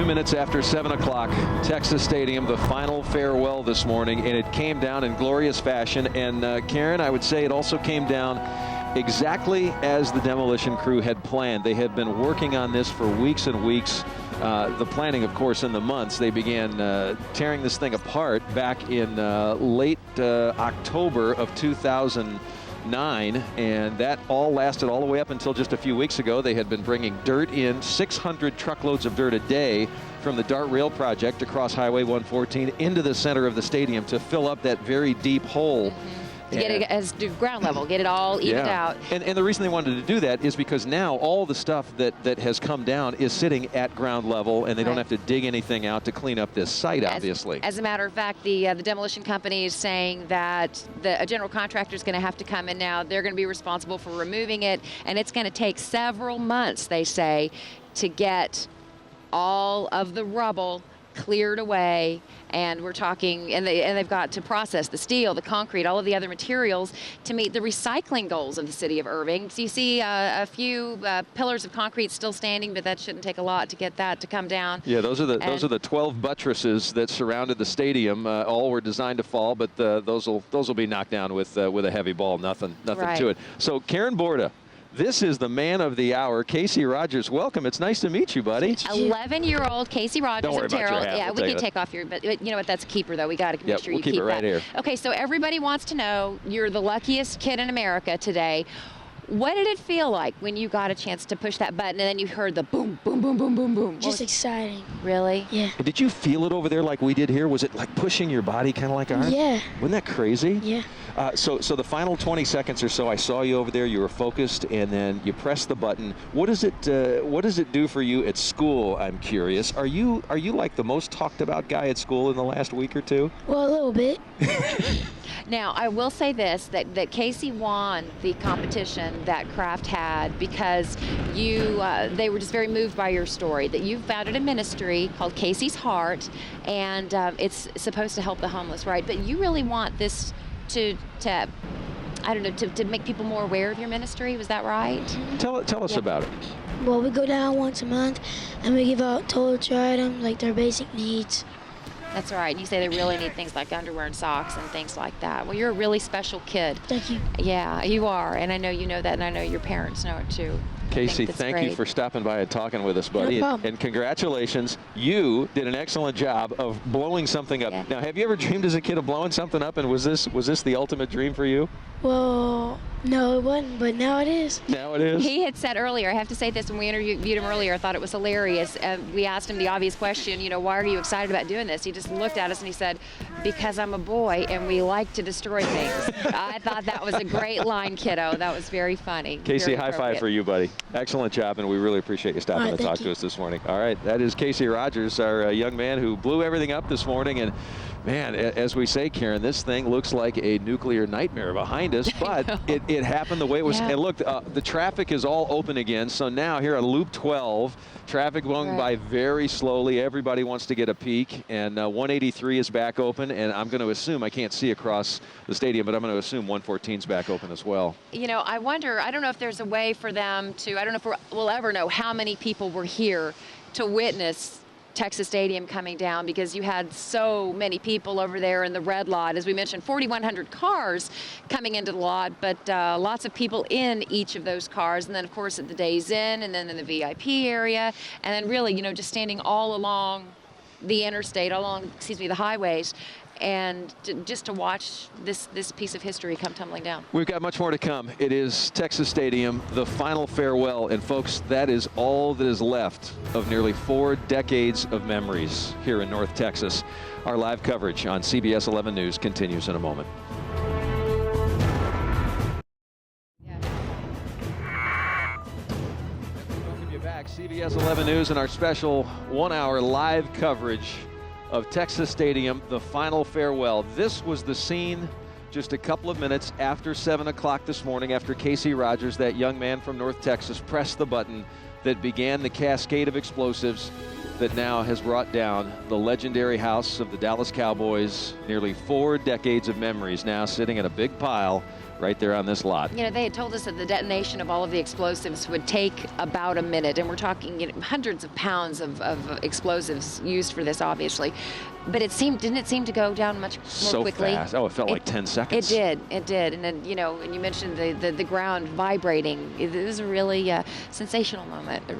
2 minutes after 7 o'clock, Texas Stadium, the final farewell this morning, and it came down in glorious fashion. And Karen, I would say it also came down exactly as the demolition crew had planned. They had been working on this for weeks and weeks. The planning, of course, in the months. They began tearing this thing apart back in late October of 2009, and that all lasted all the way up until just a few weeks ago. They had been bringing dirt in, 600 truckloads of dirt a day from the Dart Rail project across Highway 114 into the center of the stadium to fill up that very deep hole. To get it as ground level, get it all evened out. And the reason they wanted to do that is because now all the stuff that has come down is sitting at ground level, and they don't have to dig anything out to clean up this site, obviously. As a matter of fact, the demolition company is saying that a general contractor is going to have to come in now. They're going to be responsible for removing it, and it's going to take several months, they say, to get all of the rubble cleared away. And we're talking, and they've got to process the steel, the concrete, all of the other materials to meet the recycling goals of the city of Irving. So you see a few pillars of concrete still standing, but that shouldn't take a lot to get that to come down. Yeah, those are the 12 buttresses that surrounded the stadium. All were designed to fall, but those will be knocked down with a heavy ball. Nothing to it. So Karen Borda, this is the man of the hour, Casey Rogers. Welcome. It's nice to meet you, buddy. 11-year-old Casey Rogers. Don't worry about your hat. Yeah, we can take off your, but you know what? That's a keeper, though. We got to make sure you keep it right that. Here. Okay, so everybody wants to know, you're the luckiest kid in America today. What did it feel like when you got a chance to push that button and then you heard the boom, boom, boom, boom, boom, boom? Just exciting. Really? Yeah. Did you feel it over there like we did here? Was it like pushing your body kind of like ours? Yeah. Wasn't that crazy? Yeah. So the final 20 seconds or so, I saw you over there. You were focused, and then you pressed the button. What does it do for you at school? I'm curious. Are you like the most talked about guy at school in the last week or two? Well, a little bit. Now, I will say this, that Casey won the competition that Kraft had because they were just very moved by your story, that you founded a ministry called Casey's Heart, and it's supposed to help the homeless, right? But you really want this to I don't know, to make people more aware of your ministry. Was that right? Tell us about it. Well, we go down once a month, and we give out toiletry items, like their basic needs. That's right. And you say they really need things like underwear and socks and things like that. Well, you're a really special kid. Thank you. Yeah, you are. And I know you know that, and I know your parents know it too. Casey, thank you for stopping by and talking with us, buddy. No problem. And congratulations. You did an excellent job of blowing something up. Yeah. Now, have you ever dreamed as a kid of blowing something up, and was this the ultimate dream for you? Well, no, it wasn't, but now it is. Now it is? He had said earlier, I have to say this, when we interviewed him earlier, I thought it was hilarious. We asked him the obvious question, why are you excited about doing this? He just looked at us and he said, because I'm a boy and we like to destroy things. I thought that was a great line, kiddo. That was very funny. Casey, very high five for you, buddy. Excellent job, and we really appreciate you stopping to talk to us this morning. All right, that is Casey Rogers, our young man who blew everything up this morning. And man, as we say, Karen, this thing looks like a nuclear nightmare behind us, but it happened the way it was. Yeah. And look, the traffic is all open again. So now here on Loop 12, traffic going by very slowly. Everybody wants to get a peek, and 183 is back open. And I'm going to assume, I can't see across the stadium, but I'm going to assume 114 is back open as well. I wonder, I don't know if there's a way for them to, I don't know if we'll ever know how many people were here to witness Texas Stadium coming down, because you had so many people over there in the red lot. As we mentioned, 4,100 cars coming into the lot, but lots of people in each of those cars. And then, of course, at the Days Inn, and then in the VIP area, and then really, just standing all along the interstate, the highways, and just to watch this piece of history come tumbling down. We've got much more to come. It is Texas Stadium, the final farewell. And folks, that is all that is left of nearly 4 decades of memories here in North Texas. Our live coverage on CBS 11 News continues in a moment. Welcome you back. CBS 11 News and our special 1-hour live coverage of Texas Stadium, the final farewell. This was the scene just a couple of minutes after 7 o'clock this morning, after Casey Rogers, that young man from North Texas, pressed the button that began the cascade of explosives that now has brought down the legendary house of the Dallas Cowboys. Nearly 4 decades of memories now sitting in a big pile right there on this lot. You know, they had told us that the detonation of all of the explosives would take about a minute, and we're talking, you know, hundreds of pounds of explosives used for this, obviously. But didn't it seem to go down much more So quickly? fast. Oh, it felt like 10 seconds. It did. And then, you know, and you mentioned the ground vibrating. It was a really sensational moment. It